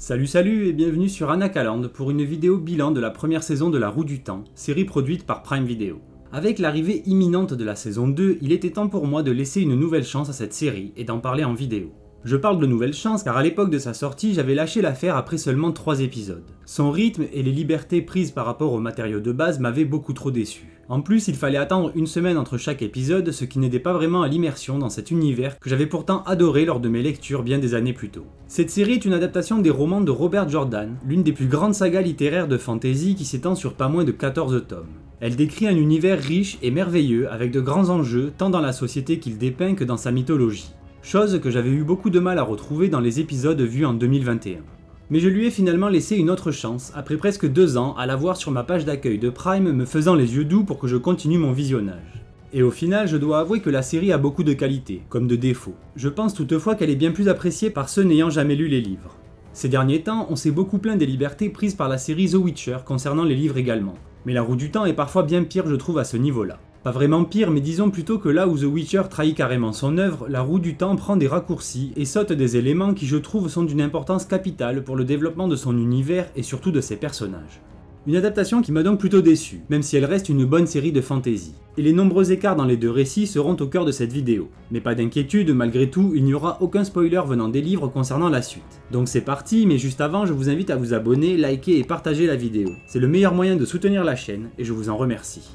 Salut et bienvenue sur Anakaland pour une vidéo bilan de la première saison de La Roue du Temps, série produite par Prime Video. Avec l'arrivée imminente de la saison 2, il était temps pour moi de laisser une nouvelle chance à cette série et d'en parler en vidéo. Je parle de nouvelle chance car à l'époque de sa sortie, j'avais lâché l'affaire après seulement 3 épisodes. Son rythme et les libertés prises par rapport au matériau de base m'avaient beaucoup trop déçu. En plus, il fallait attendre une semaine entre chaque épisode, ce qui n'aidait pas vraiment à l'immersion dans cet univers que j'avais pourtant adoré lors de mes lectures bien des années plus tôt. Cette série est une adaptation des romans de Robert Jordan, l'une des plus grandes sagas littéraires de fantasy qui s'étend sur pas moins de 14 tomes. Elle décrit un univers riche et merveilleux avec de grands enjeux tant dans la société qu'il dépeint que dans sa mythologie. Chose que j'avais eu beaucoup de mal à retrouver dans les épisodes vus en 2021. Mais je lui ai finalement laissé une autre chance, après presque 2 ans à la voir sur ma page d'accueil de Prime me faisant les yeux doux pour que je continue mon visionnage. Et au final, je dois avouer que la série a beaucoup de qualités, comme de défauts. Je pense toutefois qu'elle est bien plus appréciée par ceux n'ayant jamais lu les livres. Ces derniers temps, on s'est beaucoup plaint des libertés prises par la série The Witcher concernant les livres également. Mais La Roue du Temps est parfois bien pire je trouve à ce niveau-là. Pas vraiment pire, mais disons plutôt que là où The Witcher trahit carrément son œuvre, La Roue du Temps prend des raccourcis et saute des éléments qui je trouve sont d'une importance capitale pour le développement de son univers et surtout de ses personnages. Une adaptation qui m'a donc plutôt déçu, même si elle reste une bonne série de fantasy. Et les nombreux écarts dans les deux récits seront au cœur de cette vidéo. Mais pas d'inquiétude, malgré tout, il n'y aura aucun spoiler venant des livres concernant la suite. Donc c'est parti, mais juste avant, je vous invite à vous abonner, liker et partager la vidéo. C'est le meilleur moyen de soutenir la chaîne et je vous en remercie.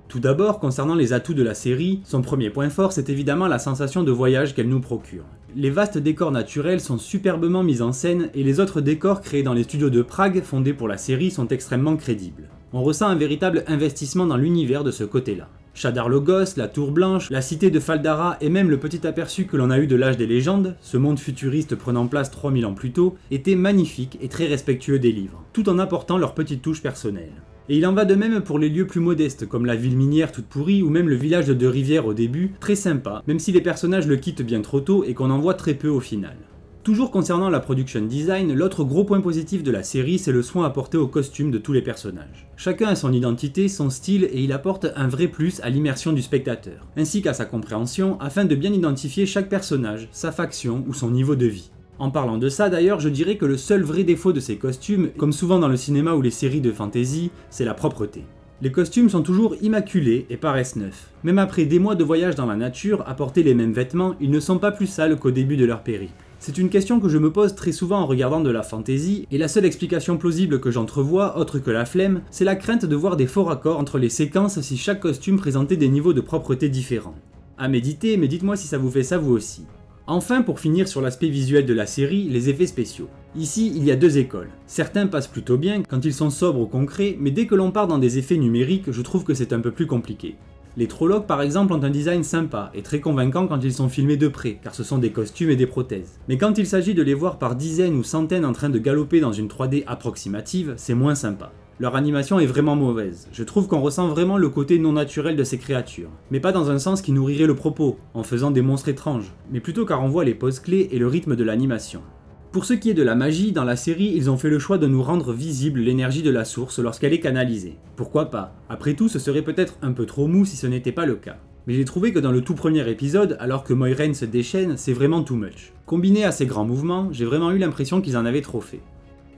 Tout d'abord, concernant les atouts de la série, son premier point fort c'est évidemment la sensation de voyage qu'elle nous procure. Les vastes décors naturels sont superbement mis en scène et les autres décors créés dans les studios de Prague fondés pour la série sont extrêmement crédibles. On ressent un véritable investissement dans l'univers de ce côté-là. Shadar Logos, la Tour Blanche, la cité de Faldara et même le petit aperçu que l'on a eu de l'âge des légendes, ce monde futuriste prenant place 3000 ans plus tôt, étaient magnifiques et très respectueux des livres, tout en apportant leur petite touche personnelle. Et il en va de même pour les lieux plus modestes, comme la ville minière toute pourrie ou même le village de Deux-Rivières au début, très sympa, même si les personnages le quittent bien trop tôt et qu'on en voit très peu au final. Toujours concernant la production design, l'autre gros point positif de la série c'est le soin apporté aux costumes de tous les personnages. Chacun a son identité, son style et il apporte un vrai plus à l'immersion du spectateur, ainsi qu'à sa compréhension afin de bien identifier chaque personnage, sa faction ou son niveau de vie. En parlant de ça d'ailleurs, je dirais que le seul vrai défaut de ces costumes, comme souvent dans le cinéma ou les séries de fantasy, c'est la propreté. Les costumes sont toujours immaculés et paraissent neufs. Même après des mois de voyage dans la nature, à porter les mêmes vêtements, ils ne sont pas plus sales qu'au début de leur périple. C'est une question que je me pose très souvent en regardant de la fantasy, et la seule explication plausible que j'entrevois, autre que la flemme, c'est la crainte de voir des faux raccords entre les séquences si chaque costume présentait des niveaux de propreté différents. À méditer, mais dites-moi si ça vous fait ça vous aussi. Enfin, pour finir sur l'aspect visuel de la série, les effets spéciaux. Ici, il y a 2 écoles. Certains passent plutôt bien quand ils sont sobres ou concrets, mais dès que l'on part dans des effets numériques, je trouve que c'est un peu plus compliqué. Les Trollocs par exemple ont un design sympa et très convaincant quand ils sont filmés de près, car ce sont des costumes et des prothèses. Mais quand il s'agit de les voir par dizaines ou centaines en train de galoper dans une 3D approximative, c'est moins sympa. Leur animation est vraiment mauvaise, je trouve qu'on ressent vraiment le côté non naturel de ces créatures. Mais pas dans un sens qui nourrirait le propos, en faisant des monstres étranges, mais plutôt car on voit les poses clés et le rythme de l'animation. Pour ce qui est de la magie, dans la série, ils ont fait le choix de nous rendre visible l'énergie de la source lorsqu'elle est canalisée. Pourquoi pas? Après tout, ce serait peut-être un peu trop mou si ce n'était pas le cas. Mais j'ai trouvé que dans le tout premier épisode, alors que Moiraine se déchaîne, c'est vraiment too much. Combiné à ces grands mouvements, j'ai vraiment eu l'impression qu'ils en avaient trop fait.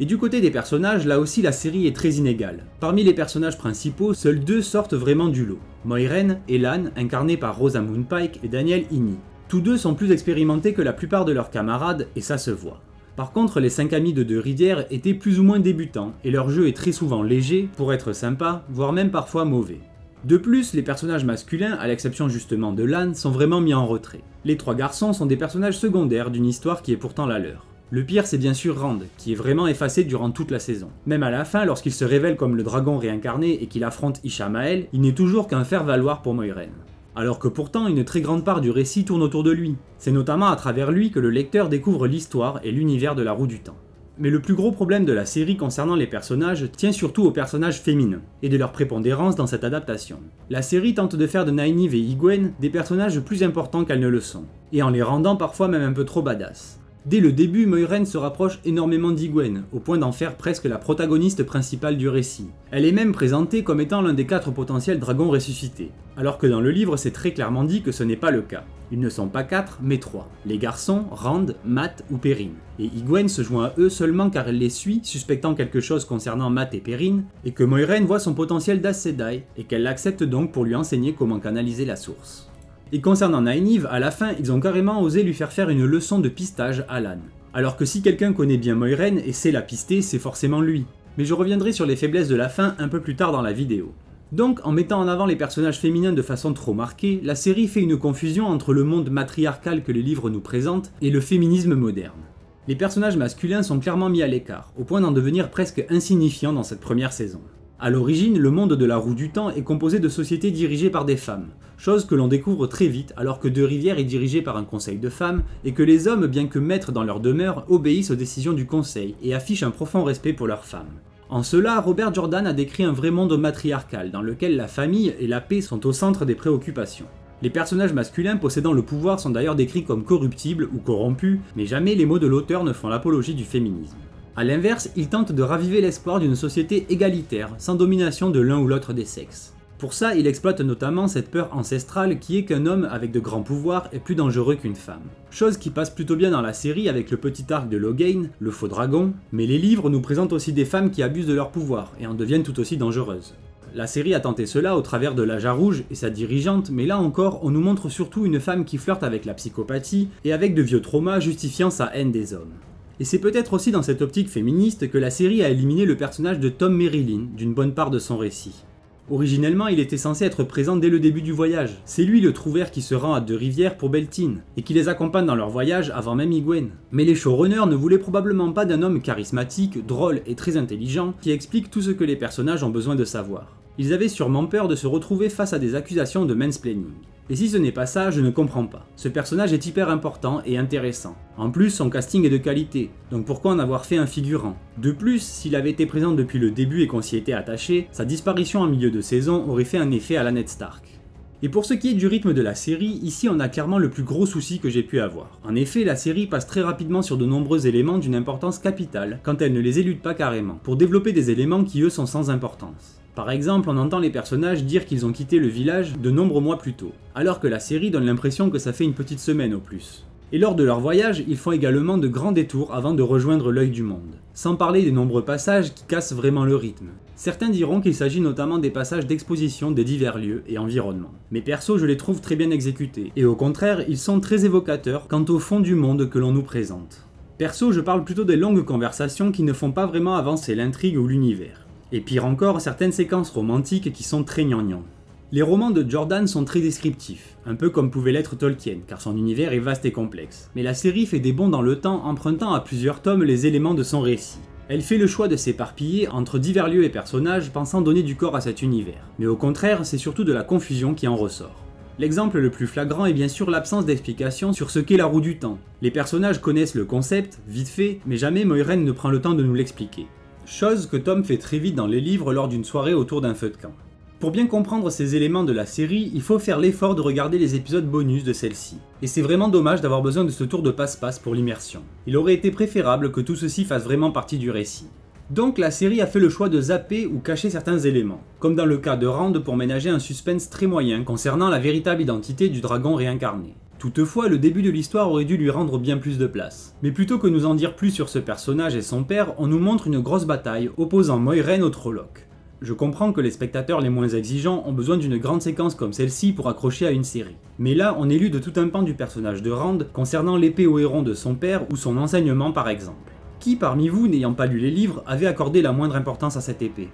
Et du côté des personnages, là aussi la série est très inégale. Parmi les personnages principaux, seuls 2 sortent vraiment du lot. Moiraine et Lan, incarnés par Rosamund Pike et Daniel Innie. Tous 2 sont plus expérimentés que la plupart de leurs camarades, et ça se voit. Par contre, les 5 amis de Deux-Rivières étaient plus ou moins débutants, et leur jeu est très souvent léger, pour être sympa, voire même parfois mauvais. De plus, les personnages masculins, à l'exception justement de Lan, sont vraiment mis en retrait. Les 3 garçons sont des personnages secondaires d'une histoire qui est pourtant la leur. Le pire c'est bien sûr Rand, qui est vraiment effacé durant toute la saison. Même à la fin, lorsqu'il se révèle comme le dragon réincarné et qu'il affronte Ishamael, il n'est toujours qu'un faire-valoir pour Moiraine. Alors que pourtant une très grande part du récit tourne autour de lui. C'est notamment à travers lui que le lecteur découvre l'histoire et l'univers de La Roue du Temps. Mais le plus gros problème de la série concernant les personnages tient surtout aux personnages féminins, et de leur prépondérance dans cette adaptation. La série tente de faire de Nynaeve et Egwene des personnages plus importants qu'elles ne le sont, et en les rendant parfois même un peu trop badass. Dès le début, Moiraine se rapproche énormément d'Egwene, au point d'en faire presque la protagoniste principale du récit. Elle est même présentée comme étant l'un des 4 potentiels dragons ressuscités, alors que dans le livre c'est très clairement dit que ce n'est pas le cas. Ils ne sont pas 4, mais 3. Les garçons, Rand, Mat ou Perrine. Et Egwene se joint à eux seulement car elle les suit, suspectant quelque chose concernant Mat et Perrine, et que Moiraine voit son potentiel d'Aes Sedai, et qu'elle l'accepte donc pour lui enseigner comment canaliser la source. Et concernant Nynaeve, à la fin, ils ont carrément osé lui faire une leçon de pistage à Lan. Alors que si quelqu'un connaît bien Moiraine et sait la pister, c'est forcément lui. Mais je reviendrai sur les faiblesses de la fin un peu plus tard dans la vidéo. Donc, en mettant en avant les personnages féminins de façon trop marquée, la série fait une confusion entre le monde matriarcal que les livres nous présentent et le féminisme moderne. Les personnages masculins sont clairement mis à l'écart, au point d'en devenir presque insignifiants dans cette première saison. A l'origine, le monde de la Roue du Temps est composé de sociétés dirigées par des femmes, chose que l'on découvre très vite alors que De Rivière est dirigé par un conseil de femmes et que les hommes, bien que maîtres dans leur demeure, obéissent aux décisions du conseil et affichent un profond respect pour leurs femmes. En cela, Robert Jordan a décrit un vrai monde matriarcal dans lequel la famille et la paix sont au centre des préoccupations. Les personnages masculins possédant le pouvoir sont d'ailleurs décrits comme corruptibles ou corrompus, mais jamais les mots de l'auteur ne font l'apologie du féminisme. A l'inverse, il tente de raviver l'espoir d'une société égalitaire, sans domination de l'un ou l'autre des sexes. Pour ça, il exploite notamment cette peur ancestrale qui est qu'un homme avec de grands pouvoirs est plus dangereux qu'une femme. Chose qui passe plutôt bien dans la série avec le petit arc de Logain, le faux dragon, mais les livres nous présentent aussi des femmes qui abusent de leur pouvoir et en deviennent tout aussi dangereuses. La série a tenté cela au travers de l'Âge Rouge et sa dirigeante, mais là encore, on nous montre surtout une femme qui flirte avec la psychopathie et avec de vieux traumas justifiant sa haine des hommes. Et c'est peut-être aussi dans cette optique féministe que la série a éliminé le personnage de Tom Merrilin d'une bonne part de son récit. Originellement, il était censé être présent dès le début du voyage. C'est lui le trouvère qui se rend à De Rivière pour Beltane, et qui les accompagne dans leur voyage avant même Egwene. Mais les showrunners ne voulaient probablement pas d'un homme charismatique, drôle et très intelligent qui explique tout ce que les personnages ont besoin de savoir. Ils avaient sûrement peur de se retrouver face à des accusations de mansplaining. Et si ce n'est pas ça, je ne comprends pas. Ce personnage est hyper important et intéressant. En plus, son casting est de qualité, donc pourquoi en avoir fait un figurant? De plus, s'il avait été présent depuis le début et qu'on s'y était attaché, sa disparition en milieu de saison aurait fait un effet à la Ned Stark. Et pour ce qui est du rythme de la série, ici on a clairement le plus gros souci que j'ai pu avoir. En effet, la série passe très rapidement sur de nombreux éléments d'une importance capitale, quand elle ne les élude pas carrément, pour développer des éléments qui eux sont sans importance. Par exemple, on entend les personnages dire qu'ils ont quitté le village de nombreux mois plus tôt, alors que la série donne l'impression que ça fait une petite semaine au plus. Et lors de leur voyage, ils font également de grands détours avant de rejoindre l'œil du monde, sans parler des nombreux passages qui cassent vraiment le rythme. Certains diront qu'il s'agit notamment des passages d'exposition des divers lieux et environnements. Mais perso, je les trouve très bien exécutés, et au contraire, ils sont très évocateurs quant au fond du monde que l'on nous présente. Perso, je parle plutôt des longues conversations qui ne font pas vraiment avancer l'intrigue ou l'univers. Et pire encore, certaines séquences romantiques qui sont très gnangnang. Les romans de Jordan sont très descriptifs, un peu comme pouvait l'être Tolkien, car son univers est vaste et complexe. Mais la série fait des bonds dans le temps, empruntant à plusieurs tomes les éléments de son récit. Elle fait le choix de s'éparpiller entre divers lieux et personnages, pensant donner du corps à cet univers. Mais au contraire, c'est surtout de la confusion qui en ressort. L'exemple le plus flagrant est bien sûr l'absence d'explication sur ce qu'est la Roue du Temps. Les personnages connaissent le concept, vite fait, mais jamais Moiraine ne prend le temps de nous l'expliquer. Chose que Tom fait très vite dans les livres lors d'une soirée autour d'un feu de camp. Pour bien comprendre ces éléments de la série, il faut faire l'effort de regarder les épisodes bonus de celle-ci. Et c'est vraiment dommage d'avoir besoin de ce tour de passe-passe pour l'immersion. Il aurait été préférable que tout ceci fasse vraiment partie du récit. Donc la série a fait le choix de zapper ou cacher certains éléments, comme dans le cas de Rand pour ménager un suspense très moyen concernant la véritable identité du dragon réincarné. Toutefois, le début de l'histoire aurait dû lui rendre bien plus de place. Mais plutôt que nous en dire plus sur ce personnage et son père, on nous montre une grosse bataille opposant Moiraine au Trolloc. Je comprends que les spectateurs les moins exigeants ont besoin d'une grande séquence comme celle-ci pour accrocher à une série. Mais là, on est lu de tout un pan du personnage de Rand concernant l'épée au héron de son père ou son enseignement par exemple. Qui parmi vous, n'ayant pas lu les livres, avait accordé la moindre importance à cette épée?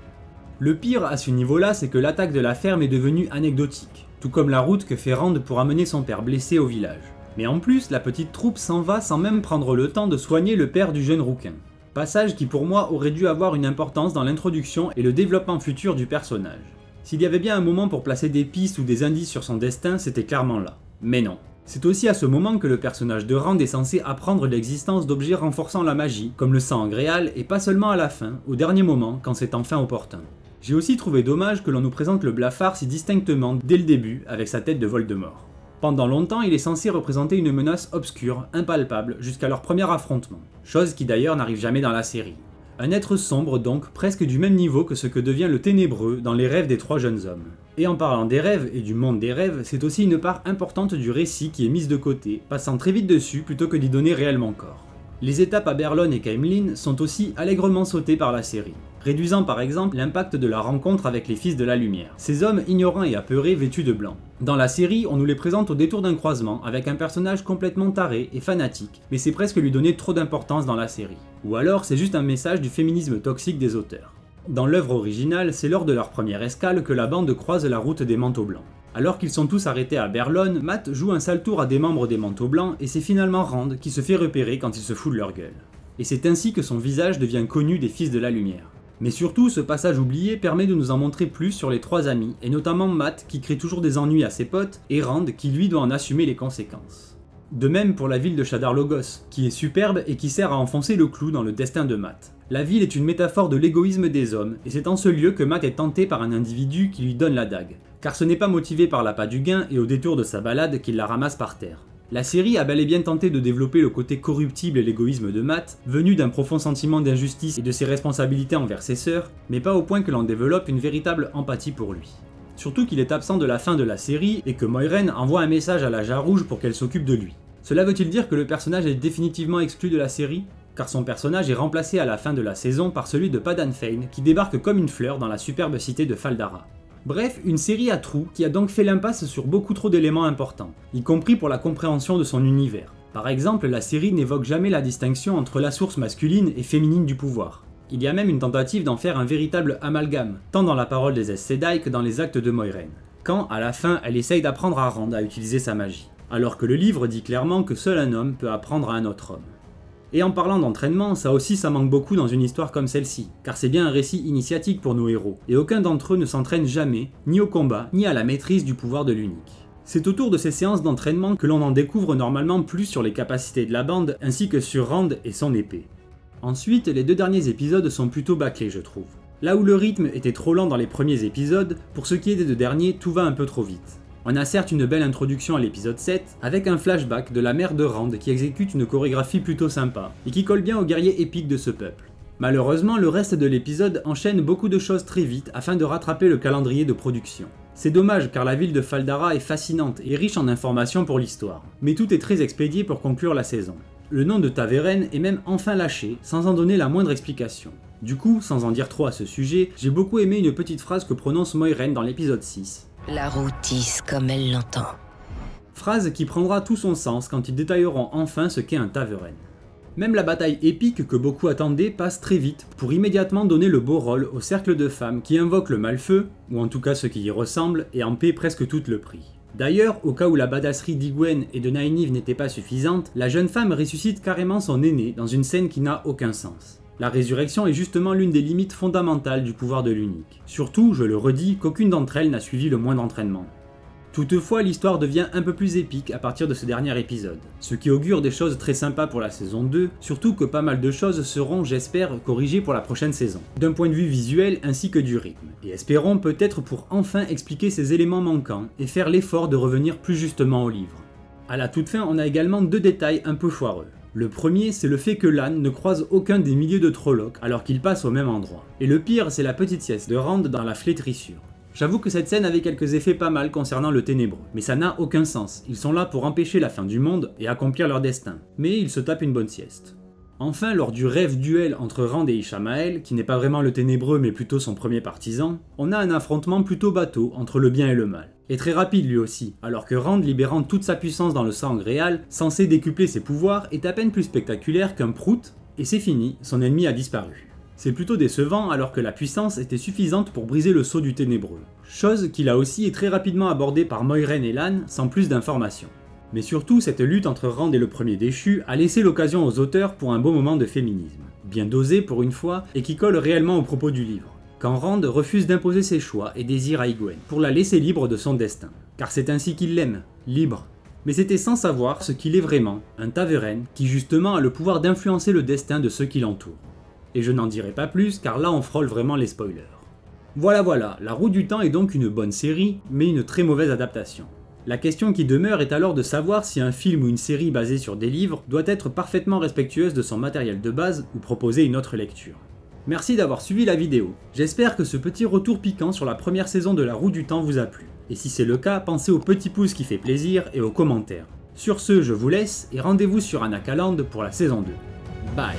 Le pire à ce niveau-là, c'est que l'attaque de la ferme est devenue anecdotique, tout comme la route que fait Rand pour amener son père blessé au village. Mais en plus, la petite troupe s'en va sans même prendre le temps de soigner le père du jeune rouquin. Passage qui pour moi aurait dû avoir une importance dans l'introduction et le développement futur du personnage. S'il y avait bien un moment pour placer des pistes ou des indices sur son destin, c'était clairement là. Mais non. C'est aussi à ce moment que le personnage de Rand est censé apprendre l'existence d'objets renforçant la magie, comme le sang angréal, et pas seulement à la fin, au dernier moment, quand c'est enfin opportun. J'ai aussi trouvé dommage que l'on nous présente le blafard si distinctement dès le début, avec sa tête de Voldemort. Pendant longtemps, il est censé représenter une menace obscure, impalpable, jusqu'à leur premier affrontement, chose qui d'ailleurs n'arrive jamais dans la série. Un être sombre donc, presque du même niveau que ce que devient le Ténébreux dans les rêves des 3 jeunes hommes. Et en parlant des rêves et du monde des rêves, c'est aussi une part importante du récit qui est mise de côté, passant très vite dessus plutôt que d'y donner réellement corps. Les étapes à Berlon et Caemlyn sont aussi allègrement sautées par la série, réduisant par exemple l'impact de la rencontre avec les Fils de la Lumière, ces hommes ignorants et apeurés vêtus de blanc. Dans la série, on nous les présente au détour d'un croisement avec un personnage complètement taré et fanatique, mais c'est presque lui donner trop d'importance dans la série. Ou alors c'est juste un message du féminisme toxique des auteurs. Dans l'œuvre originale, c'est lors de leur première escale que la bande croise la route des Manteaux Blancs. Alors qu'ils sont tous arrêtés à Berlon, Matt joue un sale tour à des membres des Manteaux Blancs et c'est finalement Rand qui se fait repérer quand il se fout de leur gueule. Et c'est ainsi que son visage devient connu des Fils de la Lumière. Mais surtout, ce passage oublié permet de nous en montrer plus sur les 3 amis, et notamment Matt qui crée toujours des ennuis à ses potes, et Rand qui lui doit en assumer les conséquences. De même pour la ville de Shadar Logoth, qui est superbe et qui sert à enfoncer le clou dans le destin de Matt. La ville est une métaphore de l'égoïsme des hommes, et c'est en ce lieu que Matt est tenté par un individu qui lui donne la dague. Car ce n'est pas motivé par l'appât du gain et au détour de sa balade qu'il la ramasse par terre. La série a bel et bien tenté de développer le côté corruptible et l'égoïsme de Matt, venu d'un profond sentiment d'injustice et de ses responsabilités envers ses sœurs, mais pas au point que l'on développe une véritable empathie pour lui. Surtout qu'il est absent de la fin de la série et que Moiraine envoie un message à la Jarre Rouge pour qu'elle s'occupe de lui. Cela veut-il dire que le personnage est définitivement exclu de la série ? Car son personnage est remplacé à la fin de la saison par celui de Padan Fain qui débarque comme une fleur dans la superbe cité de Fal Dara. Bref, une série à trous qui a donc fait l'impasse sur beaucoup trop d'éléments importants, y compris pour la compréhension de son univers. Par exemple, la série n'évoque jamais la distinction entre la source masculine et féminine du pouvoir. Il y a même une tentative d'en faire un véritable amalgame, tant dans la parole des Aes Sedai que dans les actes de Moiraine, quand, à la fin, elle essaye d'apprendre à Rand à utiliser sa magie, alors que le livre dit clairement que seul un homme peut apprendre à un autre homme. Et en parlant d'entraînement, ça aussi ça manque beaucoup dans une histoire comme celle-ci, car c'est bien un récit initiatique pour nos héros, et aucun d'entre eux ne s'entraîne jamais, ni au combat, ni à la maîtrise du pouvoir de l'unique. C'est autour de ces séances d'entraînement que l'on en découvre normalement plus sur les capacités de la bande, ainsi que sur Rand et son épée. Ensuite, les 2 derniers épisodes sont plutôt bâclés je trouve. Là où le rythme était trop lent dans les premiers épisodes, pour ce qui est des 2 derniers, tout va un peu trop vite. On a certes une belle introduction à l'épisode 7, avec un flashback de la mère de Rand qui exécute une chorégraphie plutôt sympa, et qui colle bien aux guerriers épiques de ce peuple. Malheureusement, le reste de l'épisode enchaîne beaucoup de choses très vite afin de rattraper le calendrier de production. C'est dommage car la ville de Fal Dara est fascinante et riche en informations pour l'histoire, mais tout est très expédié pour conclure la saison. Le nom de Ta'veren est même enfin lâché, sans en donner la moindre explication. Du coup, sans en dire trop à ce sujet, j'ai beaucoup aimé une petite phrase que prononce Moiraine dans l'épisode 6. La roue tisse comme elle l'entend. Phrase qui prendra tout son sens quand ils détailleront enfin ce qu'est un Ta'veren. Même la bataille épique que beaucoup attendaient passe très vite pour immédiatement donner le beau rôle au cercle de femmes qui invoquent le Malfeu, ou en tout cas ce qui y ressemble, et en paient presque tout le prix. D'ailleurs, au cas où la badasserie d'Ygwene et de Nynaeve n'était pas suffisante, la jeune femme ressuscite carrément son aîné dans une scène qui n'a aucun sens. La résurrection est justement l'une des limites fondamentales du pouvoir de l'unique. Surtout, je le redis, qu'aucune d'entre elles n'a suivi le moindre entraînement. Toutefois, l'histoire devient un peu plus épique à partir de ce dernier épisode, ce qui augure des choses très sympas pour la saison 2, surtout que pas mal de choses seront, j'espère, corrigées pour la prochaine saison, d'un point de vue visuel ainsi que du rythme, et espérons peut-être pour enfin expliquer ces éléments manquants et faire l'effort de revenir plus justement au livre. À la toute fin, on a également 2 détails un peu foireux. Le premier, c'est le fait que Lan ne croise aucun des milliers de Trollocs alors qu'ils passent au même endroit. Et le pire, c'est la petite sieste de Rand dans la flétrissure. J'avoue que cette scène avait quelques effets pas mal concernant le Ténébreux, mais ça n'a aucun sens, ils sont là pour empêcher la fin du monde et accomplir leur destin, mais ils se tapent une bonne sieste. Enfin, lors du rêve duel entre Rand et Ishamael, qui n'est pas vraiment le Ténébreux mais plutôt son premier partisan, on a un affrontement plutôt bateau entre le bien et le mal. Et très rapide lui aussi, alors que Rand libérant toute sa puissance dans le sang Gréal, censé décupler ses pouvoirs, est à peine plus spectaculaire qu'un prout, et c'est fini, son ennemi a disparu. C'est plutôt décevant alors que la puissance était suffisante pour briser le sceau du Ténébreux, chose qui là aussi est très rapidement abordée par Moiraine et Lan sans plus d'informations. Mais surtout, cette lutte entre Rand et le premier déchu a laissé l'occasion aux auteurs pour un beau moment de féminisme, bien dosé pour une fois et qui colle réellement aux propos du livre. Quand Rand refuse d'imposer ses choix et désire à Egwene pour la laisser libre de son destin, car c'est ainsi qu'il l'aime, libre. Mais c'était sans savoir ce qu'il est vraiment, un Ta'veren qui justement a le pouvoir d'influencer le destin de ceux qui l'entourent. Et je n'en dirai pas plus car là on frôle vraiment les spoilers. Voilà, La Roue du Temps est donc une bonne série, mais une très mauvaise adaptation. La question qui demeure est alors de savoir si un film ou une série basée sur des livres doit être parfaitement respectueuse de son matériel de base ou proposer une autre lecture. Merci d'avoir suivi la vidéo. J'espère que ce petit retour piquant sur la première saison de La Roue du Temps vous a plu. Et si c'est le cas, pensez au petit pouce qui fait plaisir et aux commentaires. Sur ce, je vous laisse et rendez-vous sur Anakaland pour la saison 2. Bye.